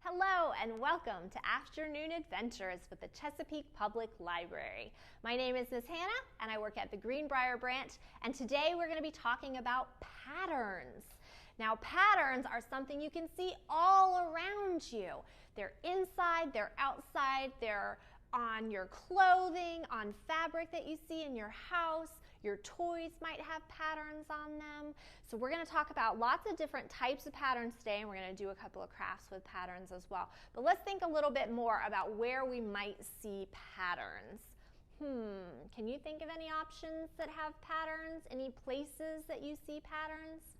Hello and welcome to Afternoon Adventures with the Chesapeake Public Library. My name is Miss Hannah and I work at the Greenbrier branch, and today we're going to be talking about patterns. Now, patterns are something you can see all around you. They're inside, they're outside, they're on your clothing, on fabric that you see in your house. Your toys might have patterns on them. So we're going to talk about lots of different types of patterns today, and we're going to do a couple of crafts with patterns as well. But let's think a little bit more about where we might see patterns. Can you think of any options that have patterns? Any places that you see patterns?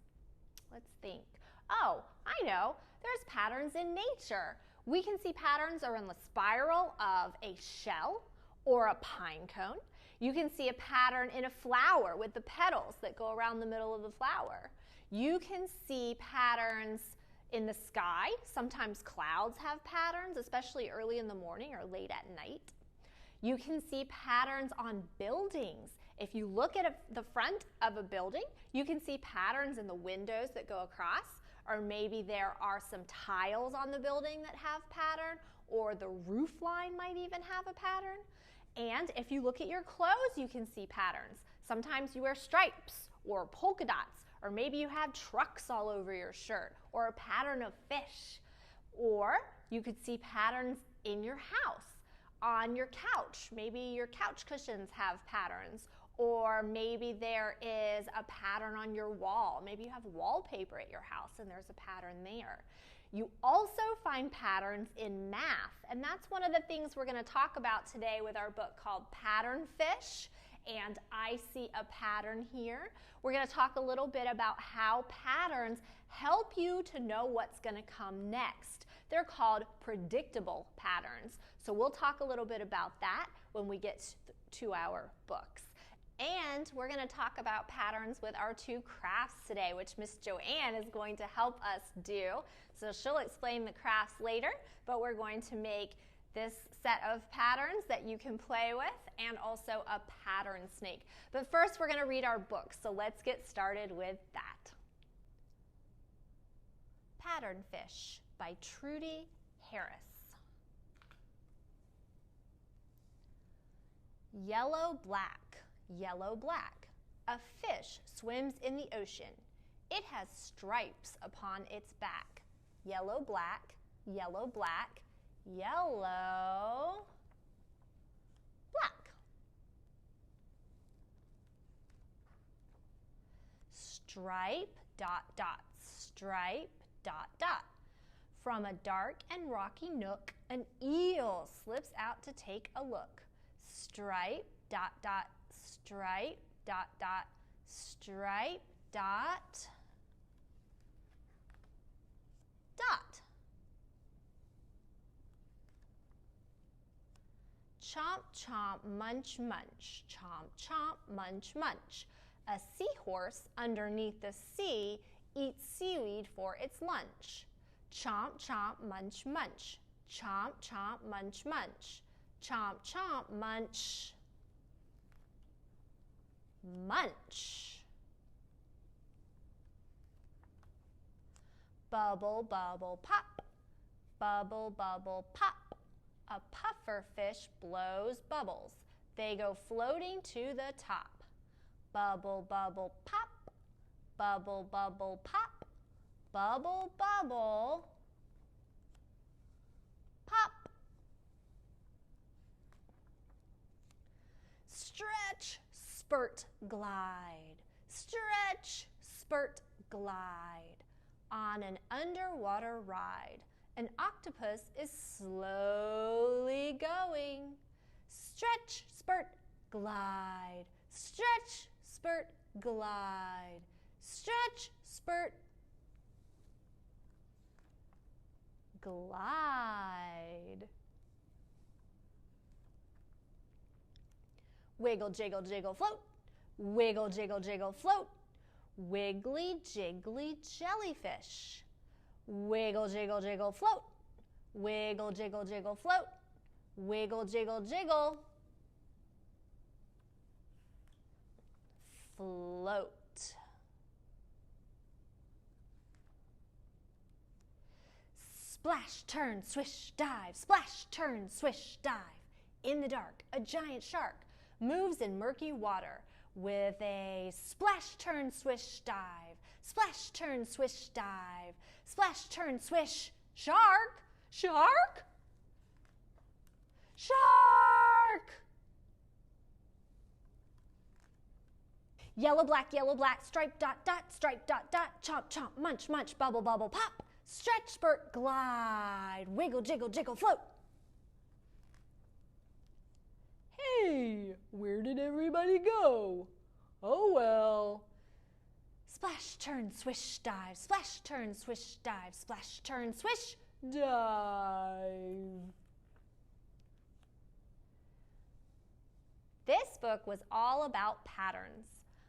Let's think. Oh, I know. There's patterns in nature. We can see patterns around the spiral of a shell or a pine cone. You can see a pattern in a flower with the petals that go around the middle of the flower. You can see patterns in the sky. Sometimes clouds have patterns, especially early in the morning or late at night. You can see patterns on buildings. If you look at the front of a building, you can see patterns in the windows that go across, or maybe there are some tiles on the building that have pattern, or the roof line might even have a pattern. And if you look at your clothes, you can see patterns. Sometimes you wear stripes or polka dots, or maybe you have trucks all over your shirt, or a pattern of fish. Or you could see patterns in your house. On your couch, maybe your couch cushions have patterns, or maybe there is a pattern on your wall. Maybe you have wallpaper at your house and there's a pattern there. You also find patterns in math, and that's one of the things we're going to talk about today with our book called Pattern Fish, and I see a pattern here. We're going to talk a little bit about how patterns help you to know what's going to come next. They're called predictable patterns. So we'll talk a little bit about that when we get to our books. And we're going to talk about patterns with our two crafts today, which Miss Joanne is going to help us do. So she'll explain the crafts later, but we're going to make this set of patterns that you can play with, and also a pattern snake. But first we're going to read our book, so let's get started with that. Pattern Fish by Trudy Harris. Yellow, black, yellow, black. A fish swims in the ocean. It has stripes upon its back. Yellow, black, yellow, black, yellow, black. Stripe, dot, dot, stripe, dot, dot. From a dark and rocky nook, an eel slips out to take a look. Stripe, dot, dot, stripe, dot, dot, stripe, dot, dot. Chomp, chomp, munch, munch, chomp, chomp, munch, munch. A seahorse underneath the sea eats seaweed for its lunch. Chomp, chomp, munch, munch, chomp, chomp, munch, munch, chomp, chomp, munch, munch. Bubble, bubble, pop, bubble, bubble, pop. A puffer fish blows bubbles. They go floating to the top. Bubble, bubble, pop. Bubble, bubble, pop. Bubble, bubble, pop. Stretch, spurt, glide. Stretch, spurt, glide. On an underwater ride, an octopus is slowly going. Stretch, spurt, glide. Stretch, spurt, glide. Stretch, spurt, glide. Wiggle, jiggle, jiggle, float. Wiggle, jiggle, jiggle, float. Wiggly, jiggly, jellyfish. Wiggle, jiggle, jiggle, float. Wiggle, jiggle, jiggle, float. Wiggle, jiggle, jiggle, float. Splash, turn, swish, dive. Splash, turn, swish, dive. In the dark, a giant shark moves in murky water with a splash, turn, swish, dive. Splash, turn, swish, dive. Splash, turn, swish. Shark! Shark! Shark! Yellow, black, stripe, dot, dot, stripe, dot, dot, chomp, chomp, munch, munch, bubble, bubble, pop. Stretch, spurt, glide, wiggle, jiggle, jiggle, float. Hey, where did everybody go? Oh well. Splash, turn, swish, dive. Splash, turn, swish, dive. Splash, turn, swish, dive. This book was all about patterns.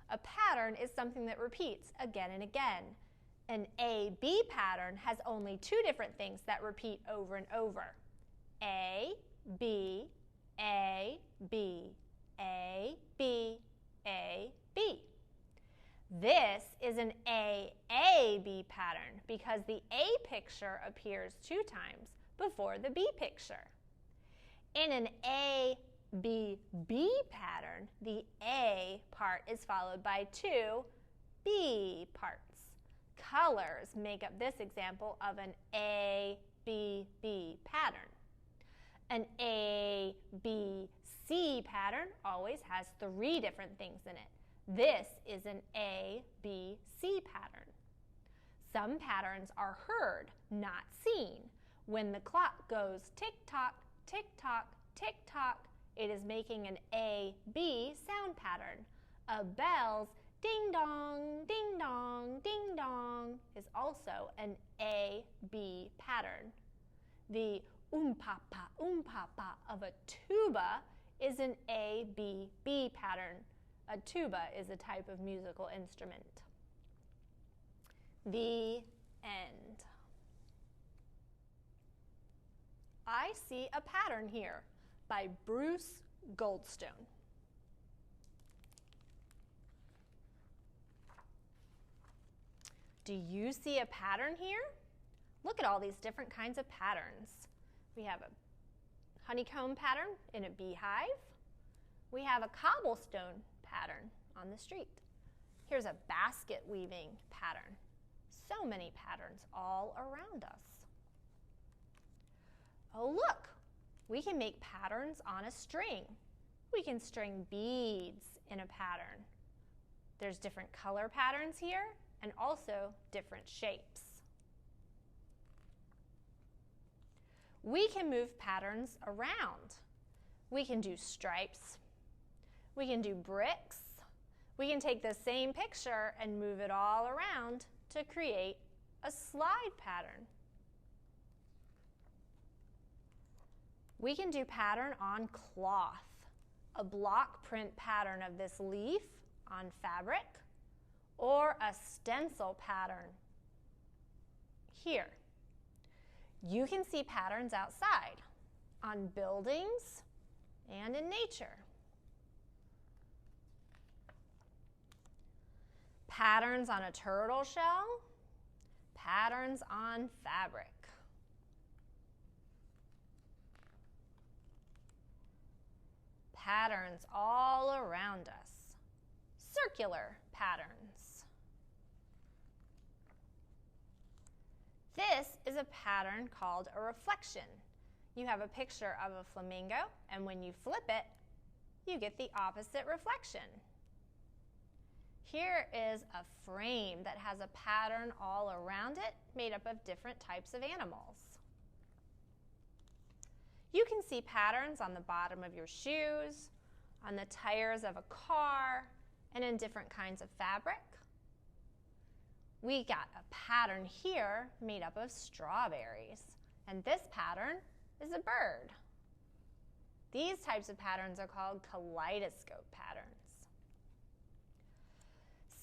A pattern is something that repeats again and again. An A-B pattern has only two different things that repeat over and over. A, B, A, B, A, B, A, B. This is an A-A-B pattern because the A picture appears 2 times before the B picture. In an A-B-B pattern, the A part is followed by 2 B parts. Colors make up this example of an A-B-B pattern. An A-B-C pattern always has 3 different things in it. This is an A-B-C pattern. Some patterns are heard, not seen. When the clock goes tick-tock, tick-tock, tick-tock, it is making an A-B sound pattern. A bell's ding-dong, ding-dong, ding-dong is also an A-B pattern. The papa of a tuba is an A-B-B pattern. A tuba is a type of musical instrument. The end. I See a Pattern Here by Bruce Goldstone. Do you see a pattern here? Look at all these different kinds of patterns. We have a honeycomb pattern in a beehive. We have a cobblestone pattern on the street. Here's a basket weaving pattern. So many patterns all around us. Oh, look, we can make patterns on a string. We can string beads in a pattern. There's different color patterns here and also different shapes. We can move patterns around. We can do stripes. We can do bricks. We can take the same picture and move it all around to create a slide pattern. We can do pattern on cloth, a block print pattern of this leaf on fabric, or a stencil pattern here. You can see patterns outside, on buildings, and in nature. Patterns on a turtle shell, patterns on fabric. Patterns all around us. Circular patterns. This is a pattern called a reflection. You have a picture of a flamingo, and when you flip it, you get the opposite reflection. Here is a frame that has a pattern all around it, made up of different types of animals. You can see patterns on the bottom of your shoes, on the tires of a car, and in different kinds of fabric. We got a pattern here made up of strawberries, and this pattern is a bird. These types of patterns are called kaleidoscope patterns.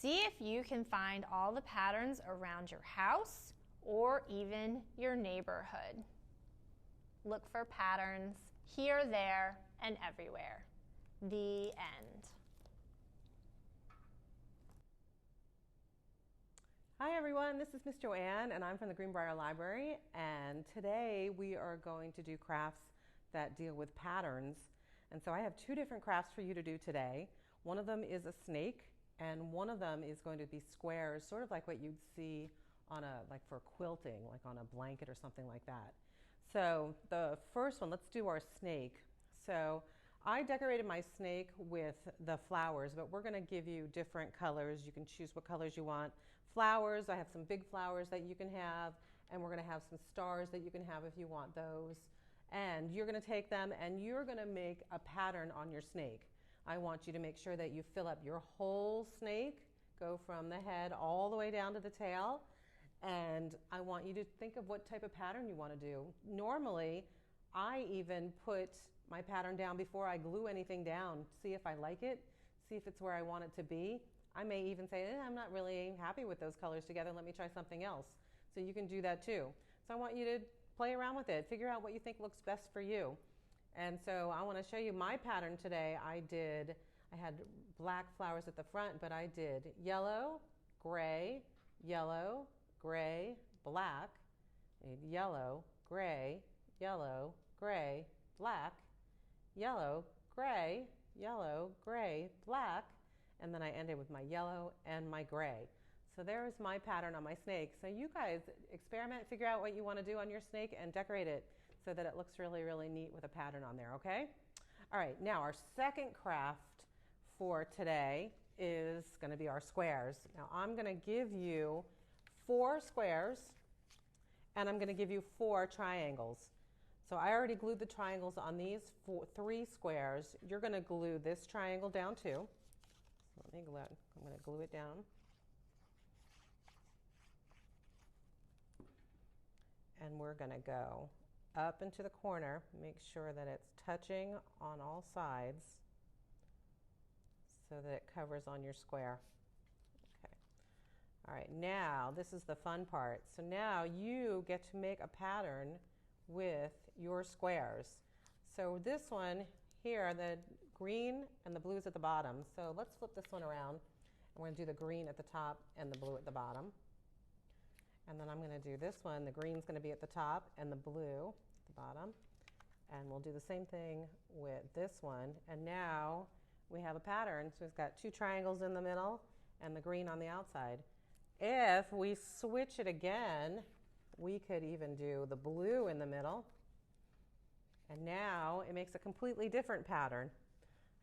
See if you can find all the patterns around your house or even your neighborhood. Look for patterns here, there, and everywhere. The end. Hi everyone, this is Miss Joanne and I'm from the Greenbrier Library, and today we are going to do crafts that deal with patterns. And so I have two different crafts for you to do today. One of them is a snake and one of them is going to be squares, sort of like what you'd see on like for quilting, like on a blanket or something like that. So the first one, let's do our snake. So I decorated my snake with the flowers, but we're going to give you different colors. You can choose what colors you want. Flowers, I have some big flowers that you can have, and we're going to have some stars that you can have if you want those. And you're going to take them and you're going to make a pattern on your snake. I want you to make sure that you fill up your whole snake, go from the head all the way down to the tail, and I want you to think of what type of pattern you want to do. Normally, I even put my pattern down before I glue anything down, see if I like it, see if it's where I want it to be. I may even say, I'm not really happy with those colors together, let me try something else. So you can do that too. So I want you to play around with it, figure out what you think looks best for you. And so I want to show you my pattern today. I had black flowers at the front, but I did yellow, gray, black, yellow, gray, black, yellow, gray, black, and then I ended with my yellow and my gray. So there's my pattern on my snake. So you guys experiment, figure out what you want to do on your snake and decorate it so that it looks really, really neat with a pattern on there, okay? All right, now our second craft for today is going to be our squares. Now I'm going to give you 4 squares and I'm going to give you 4 triangles. So I already glued the triangles on these 3 squares. You're going to glue this triangle down too. So let me glue it. I'm going to glue it down. And we're going to go up into the corner, make sure that it's touching on all sides so that it covers on your square. Okay. All right, now this is the fun part. So now you get to make a pattern with your squares. So this one here, the green and the blue is at the bottom. So let's flip this one around. I'm going to do the green at the top and the blue at the bottom. And then I'm going to do this one. The green's going to be at the top and the blue at the bottom. And we'll do the same thing with this one. And now we have a pattern. So it's got 2 triangles in the middle and the green on the outside. If we switch it again, we could even do the blue in the middle. And now it makes a completely different pattern.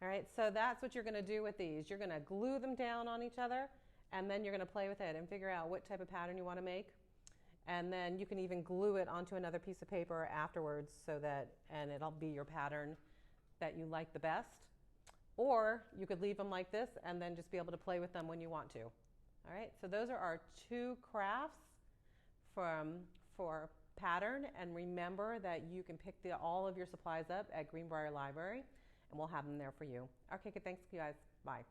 All right, so that's what you're going to do with these. You're going to glue them down on each other, and then you're going to play with it and figure out what type of pattern you want to make. And then you can even glue it onto another piece of paper afterwards so that, and it'll be your pattern that you like the best. Or you could leave them like this and then just be able to play with them when you want to. All right, so those are our 2 crafts for pattern, and remember that you can pick all of your supplies up at Greenbrier Library and we'll have them there for you. Okay, good, thanks you guys, bye.